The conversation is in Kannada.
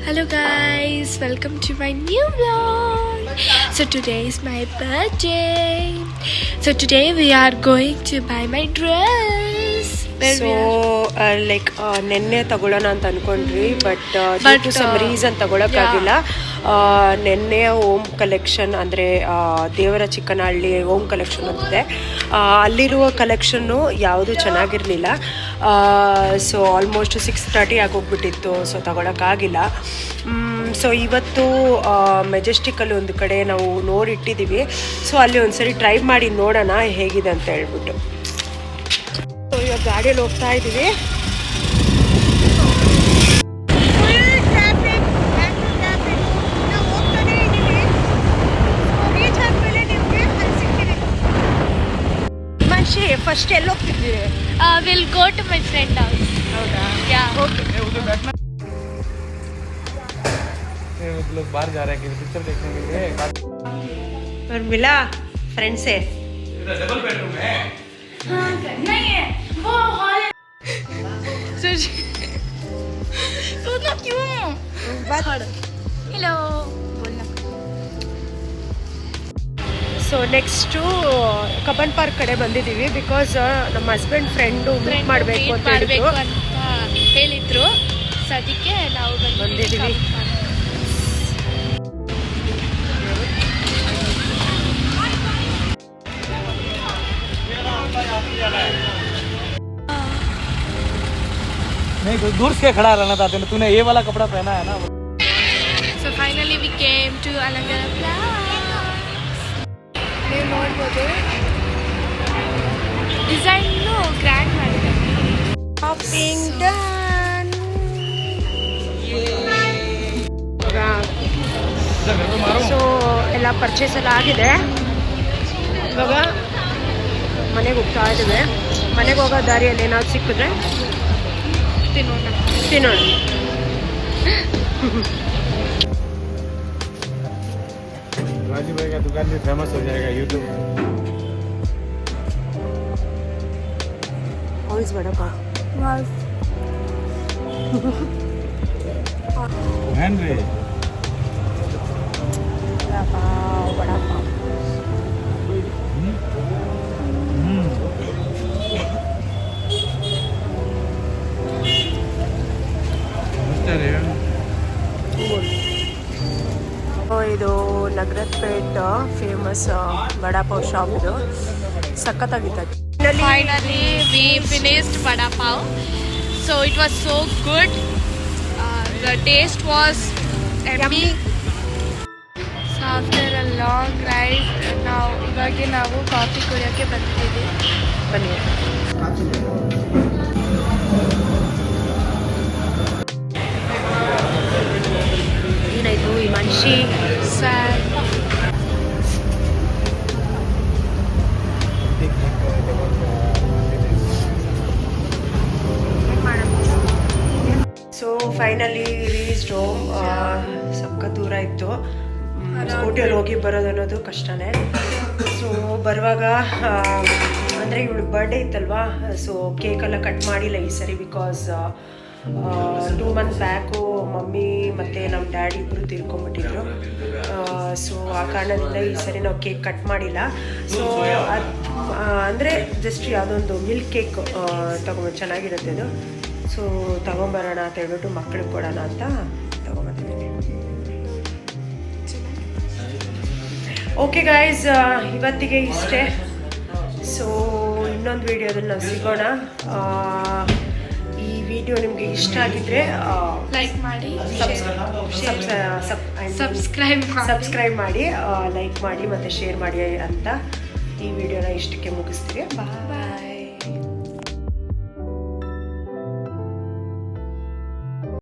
Hello guys, welcome to my new vlog. So today is my birthday. So today we are going to buy my dress. ನೆನ್ನೆ ತಗೊಳ್ಳೋಣ ಅಂತ ಅನ್ಕೊಂಡ್ರಿ but due to some reason ತಗೊಳಕ್ಕಾಗಿಲ್ಲ. ನೆನ್ನೆ ಓಮ್ ಕಲೆಕ್ಷನ್ ಅಂದರೆ ದೇವರ ಚಿಕ್ಕನಹಳ್ಳಿ ಓಮ್ ಕಲೆಕ್ಷನ್ ಅಂತಿದೆ, ಅಲ್ಲಿರುವ ಕಲೆಕ್ಷನ್ನು ಯಾವುದೂ ಚೆನ್ನಾಗಿರಲಿಲ್ಲ. ಸೊ ಆಲ್ಮೋಸ್ಟ್ 6:30 ಆಗೋಗ್ಬಿಟ್ಟಿತ್ತು, ಸೊ ತಗೊಳಕ್ಕಾಗಿಲ್ಲ. ಸೊ ಇವತ್ತು ಮೆಜೆಸ್ಟಿಕಲ್ಲಿ ಒಂದು ಕಡೆ ನಾವು ನೋಡಿಟ್ಟಿದ್ದೀವಿ, ಸೊ ಅಲ್ಲಿ ಒಂದ್ಸರಿ ಟ್ರೈ ಮಾಡಿ ನೋಡೋಣ ಹೇಗಿದೆ ಅಂತ ಹೇಳ್ಬಿಟ್ಟು. ಸೊ ಇವಾಗ ಗಾಡಿಯಲ್ಲಿ ಹೋಗ್ತಾ ಇದ್ದೀವಿ. ಫಸ್ಟ್ ಎಲ್ಲಿ ಹೋಗ್ತಿದ್ದೀವಿ? We'll go to my friend house. ಹೌದಾ? Yeah. Okay. लोग बाहर जा रहे हैं पिक्चर देखने के लिए. और मिला फ्रेंड से? डबल बेडरूम है. नहीं है, वो हॉल है. तो क्यों? हेलो बोलना. ಸೊ ನೆಕ್ಸ್ಟು ಕಬ್ಬನ್ ಪಾರ್ಕ್ ಕಡೆ ಬಂದಿದ್ದೀವಿ. ಬಿಕಾಸ್ ನಮ್ಮ ಹಸ್ಬೆಂಡ್ ಫ್ರೆಂಡು ಮೀಟ್ ಮಾಡಬೇಕು ಅಂತ ಹೇಳಿದ್ರು, ಸೊ ಅದಕ್ಕೆ ನಾವು ಬಂದಿದ್ದೀವಿ. नहीं दूर से खड़ा रहना था तूने ये वाला कपड़ा पहना है ना. So finally we came to Alankar Plaza. ನೀವು ನೋಡ್ಬೋದು ಡಿಸೈನ್ನು ಗ್ರ್ಯಾಂಡ್ ಮಾಡಿದ್ದಾರೆ. Shopping done. ಸೊ ಎಲ್ಲ ಪರ್ಚೇಸ್ ಎಲ್ಲ ಆಗಿದೆ. ಇವಾಗ ಮನೆಗೆ ಹೋಗ್ತಾ ಇದ್ದೇವೆ. ಮನೆಗೆ ಹೋಗೋ ದಾರಿಯಲ್ಲಿ ಏನಾದ್ರು ಸಿಕ್ಕಿದ್ರೆ ತಿನ್ನೋಣ. राजू भाई का दुकान भी फेमस हो जाएगा YouTube. Always vada pav. Henry. Vada pav. ಇದು ನಗರದ ಪೇಟ್ ಫೇಮಸ್ ವಡಾಪಾವ್ ಶಾಪ್. ಇದು ಸಖತ್ತಾಗಿತ್ತು. Finally we finished vada pav. So it was so good. The taste was yummy. So after a long ride now ಇವಾಗ ನಾವು ಕಾಫಿ ಕುಡಿಯೋಕ್ಕೆ ಬಂದಿದ್ದೀವಿ. ಬನ್ನಿ. ಏನಾಯ್ತು ಈ ಮನುಷ್ಯ sir so finally reached home. ಸಖತ್ ದೂರ ಇತ್ತು. ಸ್ಕೂಟಿಯಲ್ಲಿ ಹೋಗಿ ಬರೋದು ಅನ್ನೋದು ಕಷ್ಟನೇ. ಸೊ ಬರುವಾಗ ಅಂದರೆ ಇವಳು ಬರ್ಡೇ ಇತ್ತಲ್ವಾ, ಸೊ ಕೇಕೆಲ್ಲ ಕಟ್ ಮಾಡಿಲ್ಲ ಈ ಸರಿ. ಬಿಕಾಸ್ 2 months ಬ್ಯಾಕು ಮಮ್ಮಿ ಮತ್ತು ನಮ್ಮ ಡ್ಯಾಡಿ ಇಬ್ಬರು ತೀರ್ಕೊಂಡ್ಬಿಟ್ಟಿದ್ರು. ಸೊ ಆ ಕಾರಣದಿಂದ ಈ ಸರಿ ನಾವು ಕೇಕ್ ಕಟ್ ಮಾಡಿಲ್ಲ. ಸೊ ಅದು ಅಂದರೆ ಜಸ್ಟ್ ಯಾವುದೊಂದು ಮಿಲ್ಕ್ ಕೇಕ್ ತೊಗೊಂಡು ಚೆನ್ನಾಗಿರುತ್ತೆ ಅದು. ಸೊ ತೊಗೊಂಬರೋಣ ಅಂತ ಹೇಳ್ಬಿಟ್ಟು ಮಕ್ಕಳಿಗೆ ಕೊಡೋಣ ಅಂತ ತೊಗೊಂಬಂದಿದ್ದೀನಿ. ಓಕೆ ಗಾಯ್ಸ್, ಇವತ್ತಿಗೆ ಇಷ್ಟೇ. ಸೊ ಇನ್ನೊಂದು ವಿಡಿಯೋದಲ್ಲಿ ನಾವು ಸಿಗೋಣ. ಈ ವಿಡಿಯೋ ನಿಮಗೆ ಇಷ್ಟ ಆಗಿದ್ರೆ ಲೈಕ್ ಮಾಡಿ, ಸಬ್ಸ್ಕ್ರೈಬ್ ಮಾಡಿ, ಲೈಕ್ ಮಾಡಿ ಮತ್ತು ಶೇರ್ ಮಾಡಿ ಅಂತ ಈ ವಿಡಿಯೋನ ಇಷ್ಟಕ್ಕೆ ಮುಗಿಸ್ತೀವಿ. ಬಾಯ್.